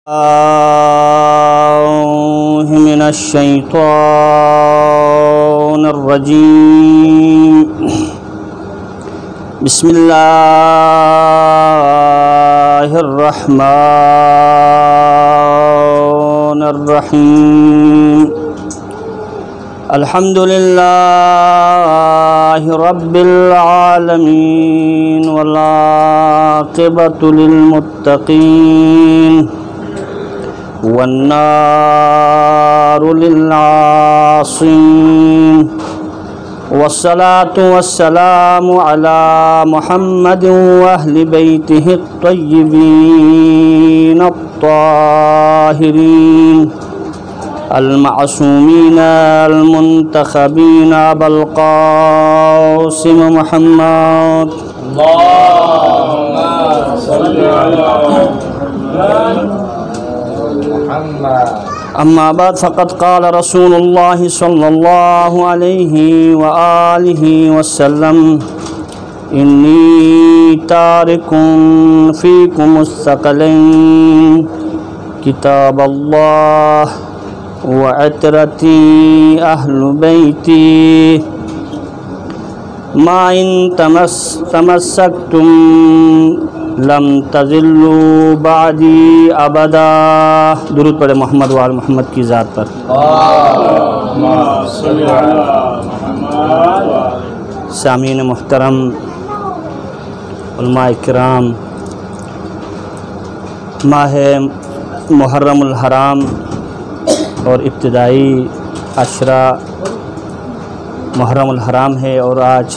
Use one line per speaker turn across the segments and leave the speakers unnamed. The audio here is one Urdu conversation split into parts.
من الشیطان الرجیم بسم اللہ الرحمن الرحیم الحمد للہ رب العالمین والعاقبۃ للمتقین والنار للعاصین والصلاة والسلام على محمد وأهل بيته الطيبين الطاهرين المعصومين المنتخبين أبا القاسم محمد
اللهم صل على محمد.
أما بعد فقد قال رسول الله صلى الله عليه وآله وسلم إني تارك فيكم الثقلين كتاب الله وعترتي أهل بيتي ما إن تمسكتم لم تزلوا بعدی ابدا. درود پڑھے محمد وآل محمد کی ذات پر. سامعین محترم، علماء کرام، ماہ محرم الحرام اور ابتدائی عشرہ محرم الحرام ہے اور آج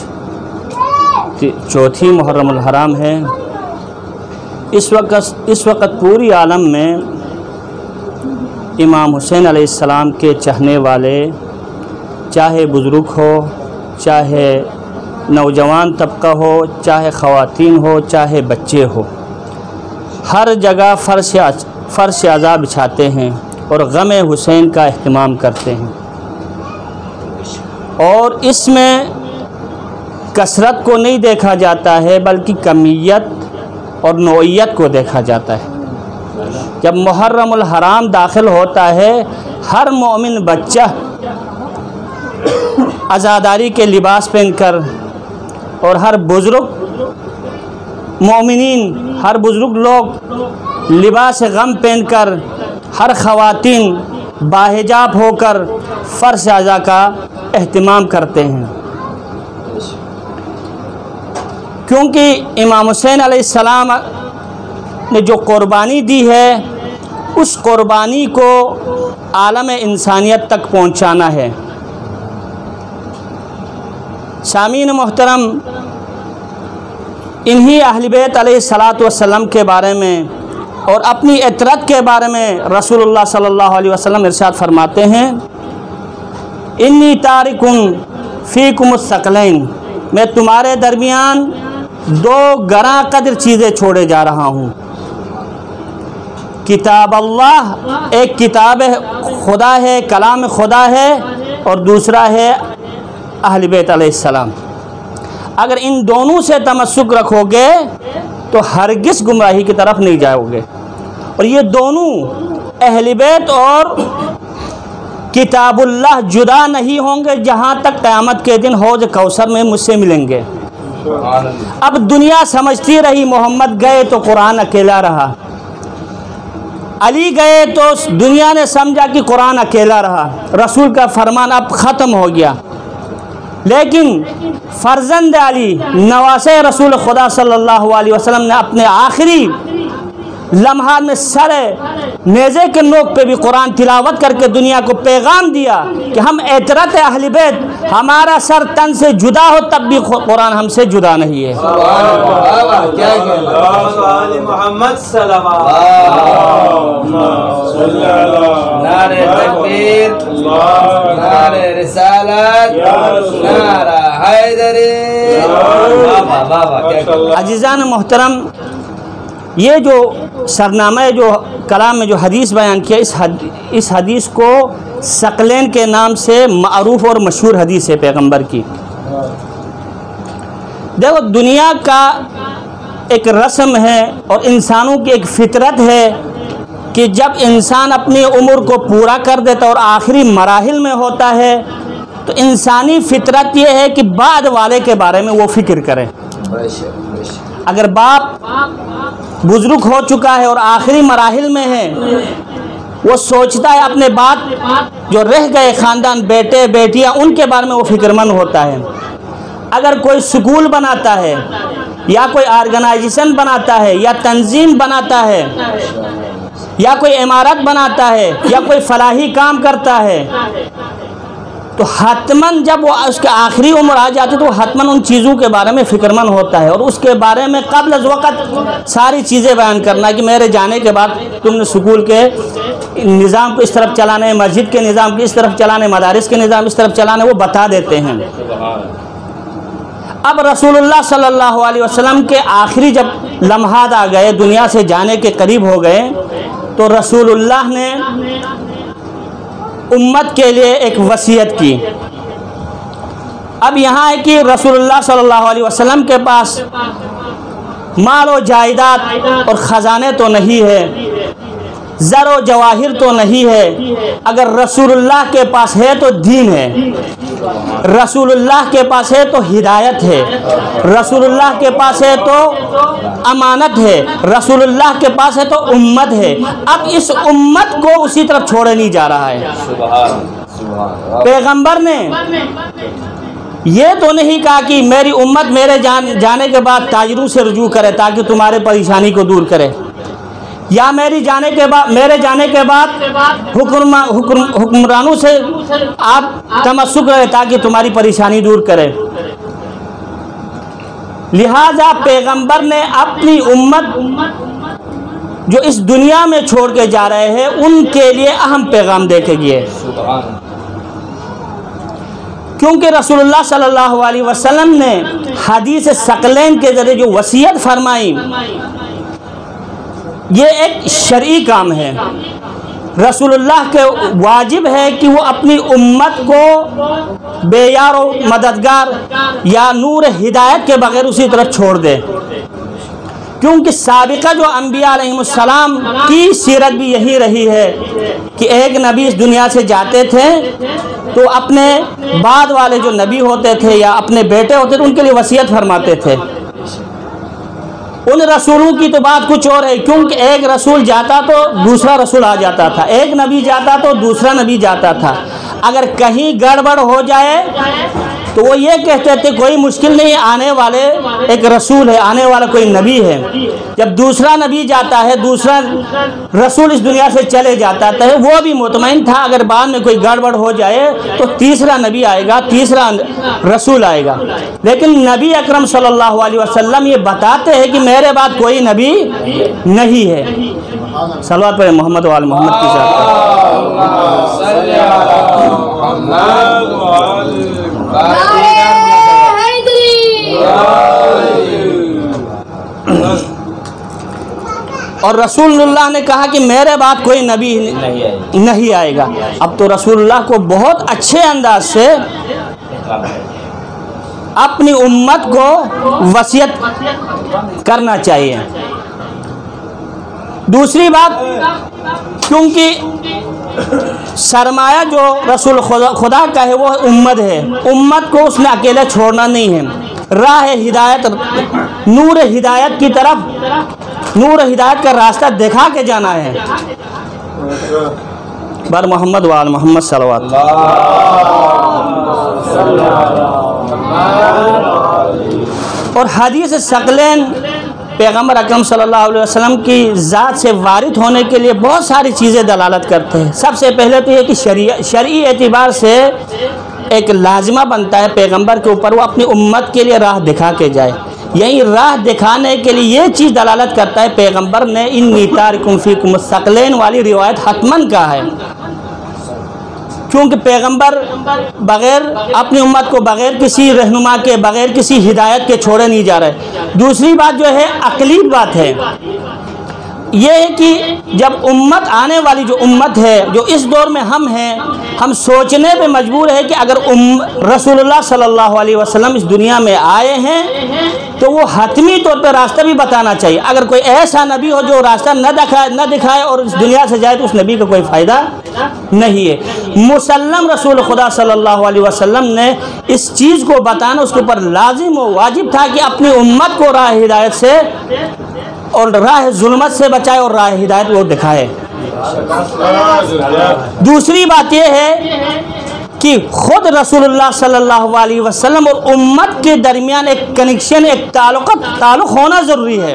چوتھی محرم الحرام ہے. اس وقت پوری عالم میں امام حسین علیہ السلام کے چاہنے والے، چاہے بزرگ ہو، چاہے نوجوان طبقہ ہو، چاہے خواتین ہو، چاہے بچے ہو، ہر جگہ فرش عزا بچھاتے ہیں اور غم حسین کا اہتمام کرتے ہیں. اور اس میں کثرت کو نہیں دیکھا جاتا ہے بلکہ کمیت اور نوعیت کو دیکھا جاتا ہے. جب محرم الحرام داخل ہوتا ہے، ہر مومن بچہ عزاداری کے لباس پہن کر اور ہر بزرگ مومنین، ہر بزرگ لوگ لباس غم پہن کر، ہر خواتین باحجاب ہو کر فرش عزا کا اہتمام کرتے ہیں، کیونکہ امام حسین علیہ السلام نے جو قربانی دی ہے اس قربانی کو عالم انسانیت تک پہنچانا ہے. سامعین محترم، انہی اہل بیت علیہ السلام کے بارے میں اور اپنی عطرت کے بارے میں رسول اللہ صلی اللہ علیہ وسلم ارشاد فرماتے ہیں، انی تارک فیکم الثقلین، میں تمہارے درمیان دو گراں قدر چیزیں چھوڑے جا رہا ہوں. کتاب اللہ، ایک کتاب خدا ہے، کلام خدا ہے، اور دوسرا ہے اہل بیت علیہ السلام. اگر ان دونوں سے تمسک رکھو گے تو ہرگز گمراہی کی طرف نہیں جاؤ گے. اور یہ دونوں اہل بیت اور کتاب اللہ جدا نہیں ہوں گے جہاں تک قیامت کے دن حوض کوثر میں مجھ سے ملیں گے. اب دنیا سمجھتی رہی محمد گئے تو قرآن اکیلا رہا، علی گئے تو دنیا نے سمجھا کہ قرآن اکیلا رہا، رسول کا فرمان اب ختم ہو گیا. لیکن فرزند علی، نواسے رسول خدا صلی اللہ علیہ وسلم نے اپنے آخری لمحات میں سر نیزے کے نوک پہ بھی قرآن تلاوت کر کے دنیا کو پیغام دیا کہ ہم عطرت اہل بیت، ہمارا سر تن سے جدا ہو تب بھی قرآن ہم سے جدا نہیں ہے.
محمد نعرہ تکبیر، نعرہ رسالت، نعرہ حیدری.
عزیزان محترم، یہ جو سرنامہ جو کلام میں جو حدیث بیان کیا، اس حدیث کو ثقلین کے نام سے معروف اور مشہور حدیث ہے پیغمبر کی. دیکھو، دنیا کا ایک رسم ہے اور انسانوں کی ایک فطرت ہے کہ جب انسان اپنی عمر کو پورا کر دیتا اور آخری مراحل میں ہوتا ہے تو انسانی فطرت یہ ہے کہ بعد والے کے بارے میں وہ فکر کرے۔ اگر باپ بزرگ ہو چکا ہے اور آخری مراحل میں ہے، وہ سوچتا ہے اپنے بعد جو رہ گئے خاندان، بیٹے بیٹیاں، ان کے بارے میں وہ فکر مند ہوتا ہے۔ اگر کوئی سکول بناتا ہے یا کوئی آرگنائزیشن بناتا ہے یا تنظیم بناتا ہے یا کوئی عمارت بناتا ہے یا کوئی فلاحی کام کرتا ہے، تو حتماً جب وہ اس کے آخری عمر آ جاتی تو وہ حتماً ان چیزوں کے بارے میں فکر مند ہوتا ہے، اور اس کے بارے میں قبل از وقت ساری چیزیں بیان کرنا کہ میرے جانے کے بعد تم نے سکول کے نظام کو اس طرف چلانا ہے، مسجد کے نظام کو اس طرف چلانا ہے، مدارس کے نظام اس طرف چلانا ہے، وہ بتا دیتے ہیں۔ اب رسول اللہ صلی اللہ علیہ وسلم کے آخری جب لمحات آ گئے، دنیا سے جانے کے قریب ہو گئے، تو رسول اللہ نے امت کے لیے ایک وصیت کی۔ اب یہاں ہے کہ رسول اللہ صلی اللہ علیہ وسلم کے پاس مال و جائیداد اور خزانے تو نہیں ہے، زر و جواہر تو نہیں ہے، اگر رسول اللہ کے پاس ہے تو دین ہے، رسول اللہ کے پاس ہے تو ہدایت ہے، رسول اللہ کے پاس ہے تو امانت ہے، رسول اللہ کے پاس ہے تو امت ہے۔ اب اس امت کو اسی طرف چھوڑے نہیں جا رہا ہے۔ پیغمبر نے یہ تو نہیں کہا کہ میری امت میرے جانے کے بعد تاجروں سے رجوع کرے تاکہ تمہارے پریشانی کو دور کرے، یا میرے جانے کے بعد حکمرانوں سے آپ تمسک رہے تاکہ تمہاری پریشانی دور کرے۔ لہذا پیغمبر نے اپنی امت جو اس دنیا میں چھوڑ کے جا رہے ہیں ان کے لیے اہم پیغام دے کے گئے، کیونکہ رسول اللہ صلی اللہ علیہ وسلم نے حدیث ثقلین کے ذریعے جو وصیت فرمائی، یہ ایک شرعی کام ہے۔ رسول اللہ کے واجب ہے کہ وہ اپنی امت کو بے یار و مددگار یا نور ہدایت کے بغیر اسی طرف چھوڑ دے، کیونکہ سابقہ جو انبیاء علیہ السلام کی سیرت بھی یہی رہی ہے کہ ایک نبی اس دنیا سے جاتے تھے تو اپنے بعد والے جو نبی ہوتے تھے یا اپنے بیٹے ہوتے تھے ان کے لیے وصیت فرماتے تھے۔ ان رسولوں کی تو بات کچھ اور ہے، کیونکہ ایک رسول جاتا تو دوسرا رسول آ جاتا تھا، ایک نبی جاتا تو دوسرا نبی جاتا تھا۔ اگر کہیں گڑبڑ ہو جائے تو وہ یہ کہتے تھے کوئی مشکل نہیں، آنے والے ایک رسول ہے، آنے والا کوئی نبی ہے۔ جب دوسرا نبی جاتا ہے، دوسرا رسول اس دنیا سے چلے جاتا ہے، وہ بھی مطمئن تھا اگر بعد میں کوئی گڑبڑ ہو جائے تو تیسرا نبی آئے گا، تیسرا رسول آئے گا۔ لیکن نبی اکرم صلی اللہ علیہ وسلم یہ بتاتے ہیں کہ میرے بعد کوئی نبی نہیں ہے۔ صلوات پڑھیں محمد و آل محمد کی اور رسول اللہ نے کہا کہ میرے بعد کوئی نبی نہیں آئے گا۔ اب تو رسول اللہ کو بہت اچھے انداز سے اپنی امت کو وصیت کرنا چاہیے۔ دوسری بات، کیونکہ سرمایہ جو رسول خدا کا ہے وہ امت ہے، امت کو اس نے اکیلے چھوڑنا نہیں ہے، راہ ہدایت، نور ہدایت کی طرف، نور ہدایت کا راستہ دکھا کے جانا ہے۔ بر محمد و آل محمد صلوات۔ اور حدیث ثقلین پیغمبر اکرم صلی اللہ علیہ وسلم کی ذات سے وارد ہونے کے لیے بہت ساری چیزیں دلالت کرتے ہیں۔ سب سے پہلے تو یہ کہ شرعی اعتبار سے ایک لازمہ بنتا ہے پیغمبر کے اوپر وہ اپنی امت کے لیے راہ دکھا کے جائے۔ یہی راہ دکھانے کے لیے یہ چیز دلالت کرتا ہے پیغمبر نے انی تارکم فیکم الثقلین والی روایت حتماً کہا ہے، کیونکہ پیغمبر بغیر اپنی امت کو بغیر کسی رہنما کے، بغیر کسی ہدایت کے چھوڑے نہیں جا رہے۔ دوسری بات جو ہے عقلی بات ہے، یہ ہے کہ جب امت آنے والی جو امت ہے جو اس دور میں ہم ہیں، ہم سوچنے پہ مجبور ہے کہ اگر رسول اللہ صلی اللہ علیہ وسلم اس دنیا میں آئے ہیں تو وہ حتمی طور پہ راستہ بھی بتانا چاہیے۔ اگر کوئی ایسا نبی ہو جو راستہ نہ دکھائے اور اس دنیا سے جائے تو اس نبی کا کوئی فائدہ نہیں ہے۔ مسلم رسول خدا صلی اللہ علیہ وسلم نے اس چیز کو بتانا اس کے اوپر لازم و واجب تھا کہ اپنی امت کو راہ ہدایت سے اور راہ ظلمت سے بچائے اور راہ ہدایت وہ دکھائے۔ دوسری بات یہ ہے کہ خود رسول اللہ صلی اللہ علیہ وسلم اور امت کے درمیان ایک کنیکشن، ایک تعلق ہونا ضروری ہے۔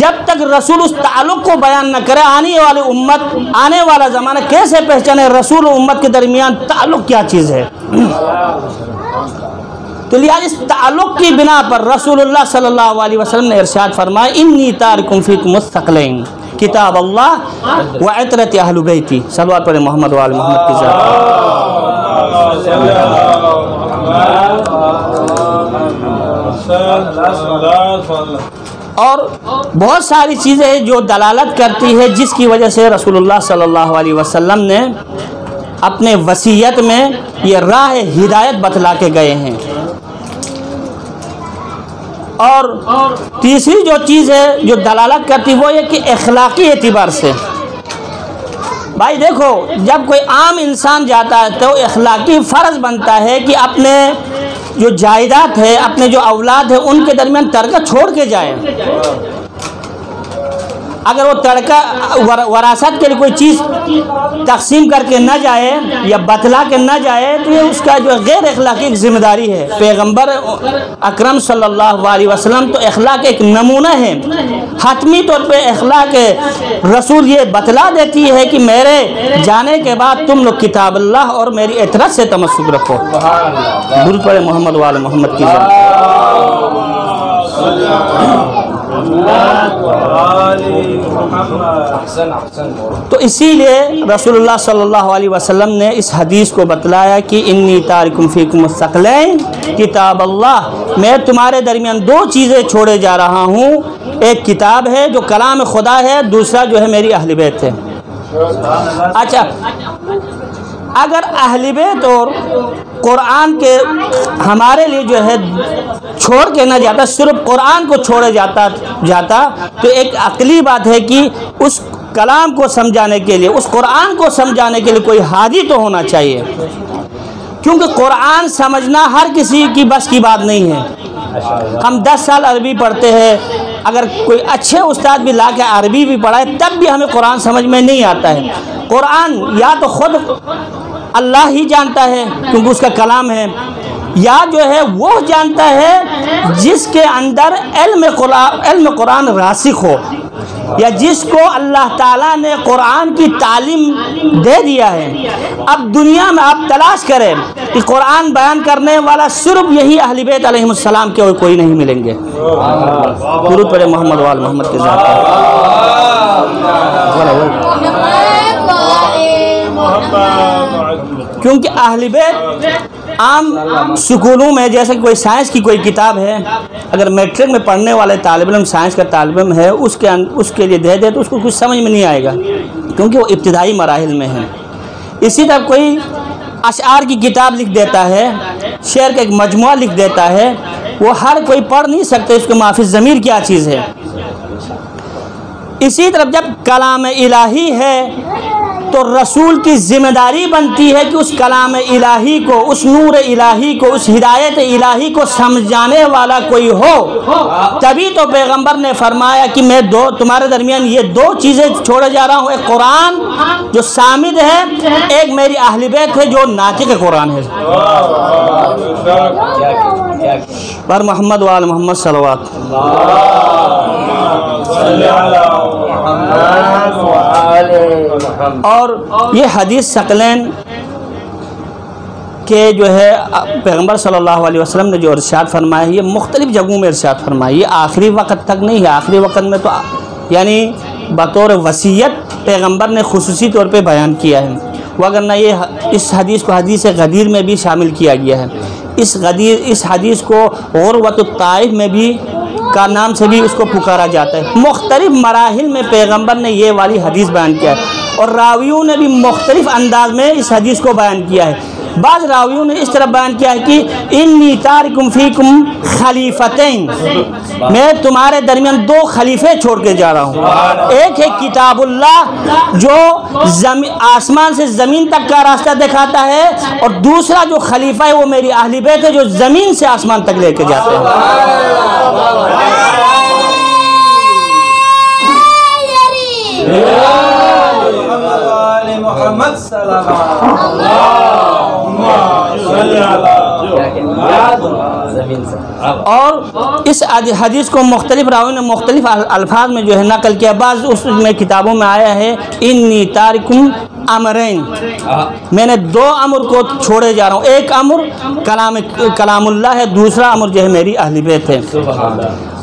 جب تک رسول اس تعلق کو بیان نہ کرے آنے والا زمانہ کیسے پہچانے رسول و امت کے درمیان تعلق کیا چیز ہے؟ تو لہٰذا اس تعلق کی بنا پر رسول اللہ صلی اللہ علیہ وسلم نے ارشاد فرمایا انی تارکم فیکم الثقلین کتاب اللہ و عطرت اہل بیتی۔ صلوات پڑھیں محمد و آل محمد کی ذات۔ اور بہت ساری چیزیں ہیں جو دلالت کرتی ہے جس کی وجہ سے رسول اللہ صلی اللہ علیہ وسلم نے اپنے وصیت میں یہ راہ ہدایت بتلا کے گئے ہیں۔ اور تیسری جو چیز ہے جو دلالت کرتی وہ یہ کہ اخلاقی اعتبار سے، بھائی دیکھو جب کوئی عام انسان جاتا ہے تو اخلاقی فرض بنتا ہے کہ اپنے جو جائیداد ہے، اپنے جو اولاد ہے ان کے درمیان ترکہ چھوڑ کے جائیں۔ اگر وہ ترکہ وراثت کے لیے کوئی چیز تقسیم کر کے نہ جائے یا بتلا کے نہ جائے تو یہ اس کا جو غیر اخلاقی ایک ذمہ داری ہے۔ پیغمبر اکرم صلی اللہ علیہ وسلم تو اخلاق ایک نمونہ ہے، حتمی طور پہ اخلاق رسول یہ بتلا دیتی ہے کہ میرے جانے کے بعد تم لوگ کتاب اللہ اور میری اطرت سے تمسک رکھو۔ درود پڑھیں محمد و آل محمد کی ذات۔ تو اسی لیے رسول اللہ صلی اللہ علیہ وسلم نے اس حدیث کو بتلایا کہ انی تارکم فیکم الثقلین کتاب اللہ، میں تمہارے درمیان دو چیزیں چھوڑے جا رہا ہوں، ایک کتاب ہے جو کلام خدا ہے، دوسرا جو ہے میری اہل بیت ہے۔ اچھا، اگر اہل بیت اور قرآن کے ہمارے لیے جو ہے چھوڑ کے نہ جاتا، صرف قرآن کو چھوڑے جاتا تو ایک عقلی بات ہے کہ اس کلام کو سمجھانے کے لیے، اس قرآن کو سمجھانے کے لیے کوئی ہادی تو ہونا چاہیے، کیونکہ قرآن سمجھنا ہر کسی کی بس کی بات نہیں ہے۔ ہم 10 سال عربی پڑھتے ہیں، اگر کوئی اچھے استاد بھی لا کے عربی بھی پڑھائے تب بھی ہمیں قرآن سمجھ میں نہیں آتا ہے۔ قرآن یا تو خود اللہ ہی جانتا ہے کیونکہ اس کا کلام ہے، یا جو ہے وہ جانتا ہے جس کے اندر علم قرآن راسخ ہو، یا جس کو اللہ تعالیٰ نے قرآن کی تعلیم دے دیا ہے۔ اب دنیا میں آپ تلاش کریں کہ قرآن بیان کرنے والا صرف یہی اہل بیت علیہ السلام کے اور کوئی نہیں ملیں گے۔ درود پڑھیں محمد و آل محمد کے ذات۔ کیونکہ اہل بیت عام سکولوں میں جیسے کوئی سائنس کی کوئی کتاب ہے، اگر میٹرک میں پڑھنے والے طالب علم سائنس کا طالب علم ہے اس کے لیے دے دے تو اس کو کچھ سمجھ میں نہیں آئے گا کیونکہ وہ ابتدائی مراحل میں ہے۔ اسی طرح کوئی اشعار کی کتاب لکھ دیتا ہے، شعر کا ایک مجموعہ لکھ دیتا ہے، وہ ہر کوئی پڑھ نہیں سکتے اس کو معافی ضمیر کیا چیز ہے۔ اسی طرح جب کلام الہی ہے تو رسول کی ذمہ داری بنتی ہے کہ اس کلام الہی کو، اس نور الہی کو، اس ہدایت الہی کو سمجھانے والا کوئی ہو۔ تبھی تو پیغمبر نے فرمایا کہ میں تمہارے درمیان یہ دو چیزیں چھوڑے جا رہا ہوں، ایک قرآن جو صامد ہے، ایک میری اہل بیت ہے جو ناطق قرآن ہے۔ پر محمد و آل محمد صلوات۔ اور یہ حدیث ثقلین کہ جو ہے پیغمبر صلی اللہ علیہ وسلم نے جو ارشاد فرمایا ہے یہ مختلف جگہوں میں ارشاد فرمایا، یہ آخری وقت تک نہیں ہے۔ آخری وقت میں تو یعنی بطور وصیت پیغمبر نے خصوصی طور پہ بیان کیا ہے، وگرنہ یہ اس حدیث کو حدیث غدیر میں بھی شامل کیا گیا ہے۔ اس حدیث کو غروۃ الطائف میں بھی کا نام سے بھی اس کو پکارا جاتا ہے۔ مختلف مراحل میں پیغمبر نے یہ والی حدیث بیان کیا ہے، اور راویوں نے بھی مختلف انداز میں اس حدیث کو بیان کیا ہے۔ بعض راویوں نے اس طرح بیان کیا ہے کہ انی تارکم فیکم خلیفتین، میں تمہارے درمیان 2 خلیفے چھوڑ کے جا رہا ہوں۔ ایک ہے کتاب اللہ جو آسمان سے زمین تک کا راستہ دکھاتا ہے، اور دوسرا جو خلیفہ ہے وہ میری اہل بیت ہے جو زمین سے آسمان تک لے کے جاتے ہیں۔
محمد
اور اس حدیث کو مختلف راویوں نے مختلف الفاظ میں جو ہے نقل کیا۔ بعض اس میں کتابوں میں آیا ہے انی تارکم امرین، میں نے 2 امر کو چھوڑے جا رہا ہوں، ایک امر کلام اللہ ہے، دوسرا امر جو ہے میری اہل بیت ہے۔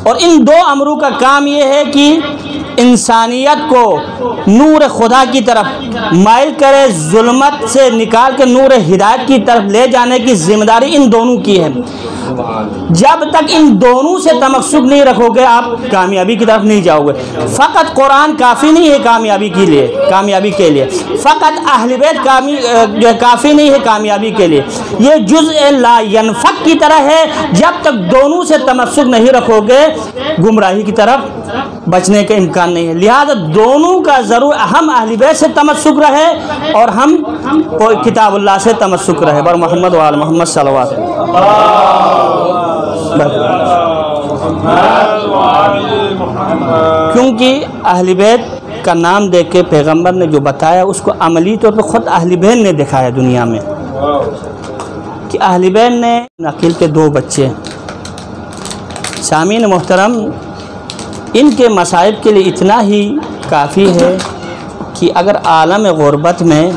اور ان 2 امروں کا کام یہ ہے کہ انسانیت کو نور خدا کی طرف مائل کرے، ظلمت سے نکال کے نور ہدایت کی طرف لے جانے کی ذمہ داری ان دونوں کی ہے۔ جب تک ان دونوں سے تمسک نہیں رکھو گے آپ کامیابی کی طرف نہیں جاؤ گے۔ فقط قرآن کافی نہیں ہے کامیابی کے لیے، فقط اہل بیت کافی نہیں ہے کامیابی کے لیے، یہ جزء لا ینفک کی طرح ہے۔ جب تک دونوں سے تمسک نہیں رکھو گے گمراہی کی طرف بچنے کا امکان نہیں ہے۔ لہذا دونوں کا ضرور ہم اہل بیت سے تمسک رہے اور ہم کتاب اللہ سے تمسک رہے۔ بر محمد وآل محمد صلوات۔ کیونکہ اہل بیت کا نام دے کے پیغمبر نے جو بتایا اس کو عملی طور پر خود اہل بیت نے دکھایا دنیا میں، کہ اہل بیت نے عقیل کے 2 بچے۔ سامعین محترم، ان کے مصائب کے لیے اتنا ہی کافی ہے کہ اگر عالم غربت میں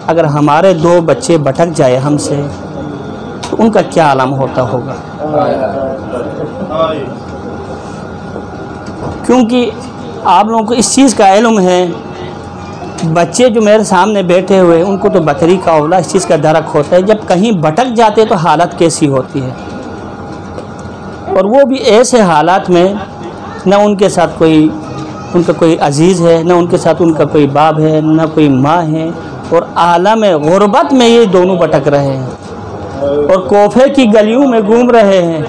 اگر ہمارے 2 بچے بھٹک جائے ہم سے تو ان کا کیا عالم ہوتا ہوگا۔ کیونکہ آپ لوگوں کو اس چیز کا علم ہے، بچے جو میرے سامنے بیٹھے ہوئے ان کو تو بطری کا اولا اس چیز کا درک ہوتا ہے، جب کہیں بھٹک جاتے تو حالت کیسی ہوتی ہے، اور وہ بھی ایسے حالات میں نہ ان کے ساتھ ان کا کوئی عزیز ہے، نہ ان کے ساتھ ان کا کوئی باپ ہے، نہ کوئی ماں ہے، اور عالم غربت میں یہ دونوں بھٹک رہے ہیں، اور کوفے کی گلیوں میں گھوم رہے ہیں،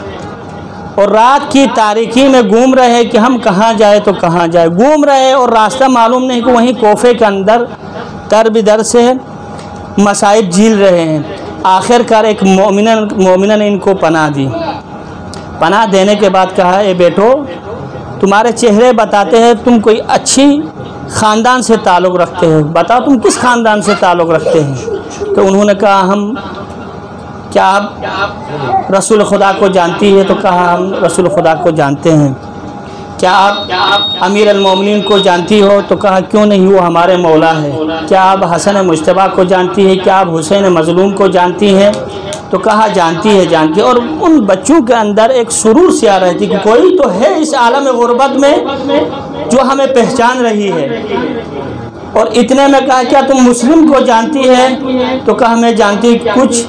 اور رات کی تاریکی میں گھوم رہے ہیں کہ ہم کہاں جائے تو کہاں جائے، گھوم رہے اور راستہ معلوم نہیں کہ وہیں کوفے کے اندر در بدر سے مصائب جھیل رہے ہیں۔ آخر کار ایک مومنہ نے ان کو پناہ دی، پناہ دینے کے بعد کہا اے بیٹو تمہارے چہرے بتاتے ہیں تم کوئی اچھی خاندان سے تعلق رکھتے ہو، بتاؤ تم کس خاندان سے تعلق رکھتے ہیں؟ تو انہوں نے کہا کیا آپ رسول خدا کو جانتی ہے؟ تو کہا ہم رسول خدا کو جانتے ہیں۔ کیا آپ امیر المومنین کو جانتی ہو؟ تو کہا کیوں نہیں، وہ ہمارے مولا ہے۔ کیا آپ حسن مجتبیٰ کو جانتی ہے؟ کیا آپ حسین مظلوم کو جانتی ہیں؟ تو کہا جانتی ہے۔ اور ان بچوں کے اندر ایک سرور سی آ رہی تھی کہ کوئی تو ہے اس عالم غربت میں جو ہمیں پہچان رہی ہے۔ اور اتنے میں کہا کیا تم مسلم کو جانتی ہے؟ تو کہا میں جانتی، کچھ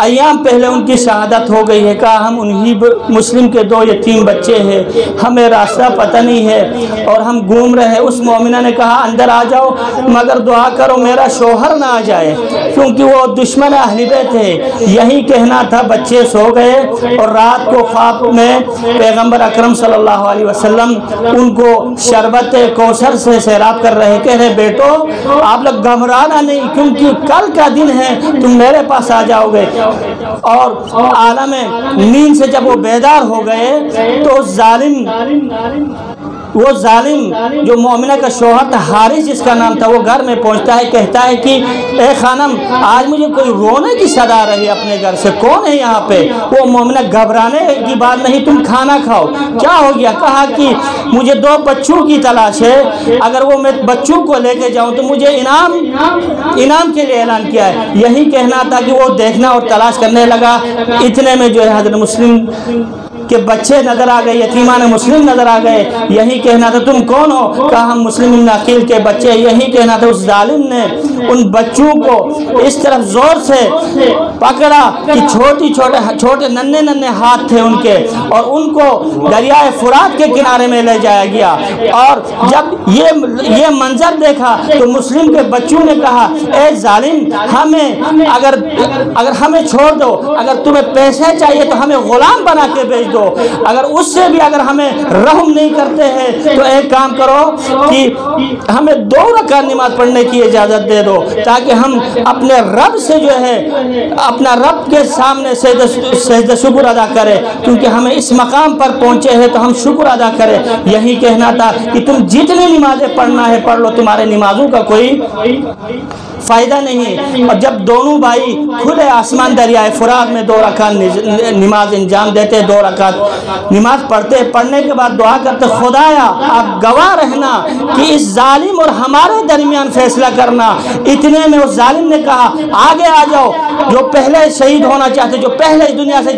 ایام پہلے ان کی شہادت ہو گئی ہے۔ کہا ہم انہی مسلم کے 2 یتیم بچے ہیں، ہمیں راستہ پتہ نہیں ہے اور ہم گھوم رہے ہیں۔ اس مومنہ نے کہا اندر آ جاؤ مگر دعا کرو میرا شوہر نہ آ جائے، کیونکہ وہ دشمن اہل بیت ہے۔ یہی کہنا تھا، بچے سو گئے اور رات کو خواب میں پیغمبر اکرم صلی اللہ علیہ وسلم ان کو شربت کوثر سے سیراب کر رہے، کہہ رہے بیٹو آپ لوگ گھبرانا نہیں، کیونکہ کل کا دن ہے، تم میرے پاس آ جاؤ گے۔ اور عالم نیند سے جب وہ بیدار ہو گئے تو وہ ظالم جو مومنہ کا شوہر تھا، حارث جس کا نام تھا، وہ گھر میں پہنچتا ہے، کہتا ہے کہ اے خانم آج مجھے کوئی رونے کی صدا آ رہی ہے اپنے گھر سے، کون ہے یہاں پہ؟ وہ مومنہ گھبرانے کی بات نہیں، تم کھانا کھاؤ۔ کیا ہو گیا؟ کہا کہ مجھے 2 بچوں کی تلاش ہے، اگر وہ میں بچوں کو لے کے جاؤں تو مجھے انعام کے لیے اعلان کیا ہے۔ یہی کہنا تھا کہ وہ دیکھنا اور تلاش کرنے لگا۔ اتنے میں جو ہے حضرت مسلم کے بچے نظر آ گئے، یتیمان مسلم نظر آ گئے، یہی کہنا تھا تم کون ہو؟ کہا ہم مسلم ابن عقیل کے بچے۔ یہی کہنا تھا، اس ظالم نے ان بچوں کو اس طرف زور سے پکڑا کہ چھوٹے ننھے ہاتھ تھے ان کے، اور ان کو دریائے فرات کے کنارے میں لے جایا گیا۔ اور جب یہ منظر دیکھا تو مسلم کے بچوں نے کہا اے ظالم، ہمیں اگر ہمیں چھوڑ دو، اگر تمہیں پیسے چاہیے تو ہمیں غلام بنا کے بھیج دو، اگر اس سے بھی اگر ہمیں رحم نہیں کرتے ہیں تو ایک کام کرو کہ ہمیں 2 رکعت نماز پڑھنے کی اجازت دے دو، تاکہ ہم اپنے رب سے جو ہے اپنا رب کے سامنے سجدہ شکر ادا کریں، کیونکہ ہمیں اس مقام پر پہنچے ہیں تو ہم شکر ادا کریں۔ یہی کہنا تھا کہ تم جتنی نمازیں پڑھنا ہے پڑھ لو، تمہارے نمازوں کا کوئی فائدہ نہیں۔ اور جب دونوں بھائی کھلے آسمان دریائے فرات میں 2 رکعت نماز انجام دیتے، 2 رکعت نماز پڑھنے کے بعد دعا کرتے، خدایا آپ گواہ رہنا کہ اس ظالم اور ہمارے درمیان فیصلہ کرنا۔ اتنے میں اس ظالم نے کہا آگے آ جاؤ، جو پہلے شہید ہونا چاہتے، جو پہلے اس دنیا سے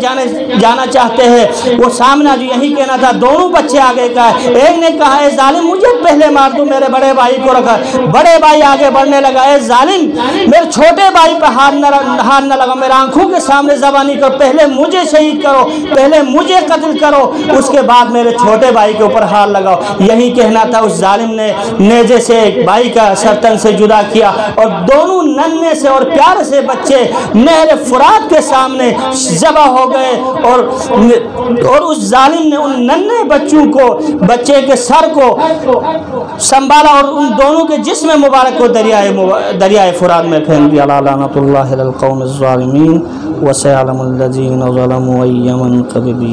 جانا چاہتے ہیں وہ سامنے۔ جو یہی کہنا تھا، دونوں بچے آگے کا ہے۔ ایک نے کہا اے ظالم مجھے پہلے مار دو، میرے بڑے بھائی کو رکھا۔ بڑے بھائی آگے بڑھنے لگا، اے ظالم میرے چھوٹے بھائی پہ ہاتھ نہ لگا، میرے آنکھوں کے سامنے زبانی کرو، پہلے مجھے شہید کرو، پہلے مجھے قتل کرو، اس کے بعد میرے چھوٹے بھائی کے اوپر ہاتھ لگاؤ۔ یہی کہنا تھا، اس ظالم نے نیزے سے ایک بھائی کا سرتن سے جدا کیا، اور دونوں ننھے سے اور پیارے سے بچے نہر فرات کے سامنے ذبح ہو گئے، اور اس ظالم نے ان ننھے بچے کے سر کو سنبھالا اور ان دونوں کے جسم مبارک کو دریائے فرات میں پھینک دیا۔ لعنت اللہ علی القوم الظالمین وسيعلم الذين ظلموا أي منقلب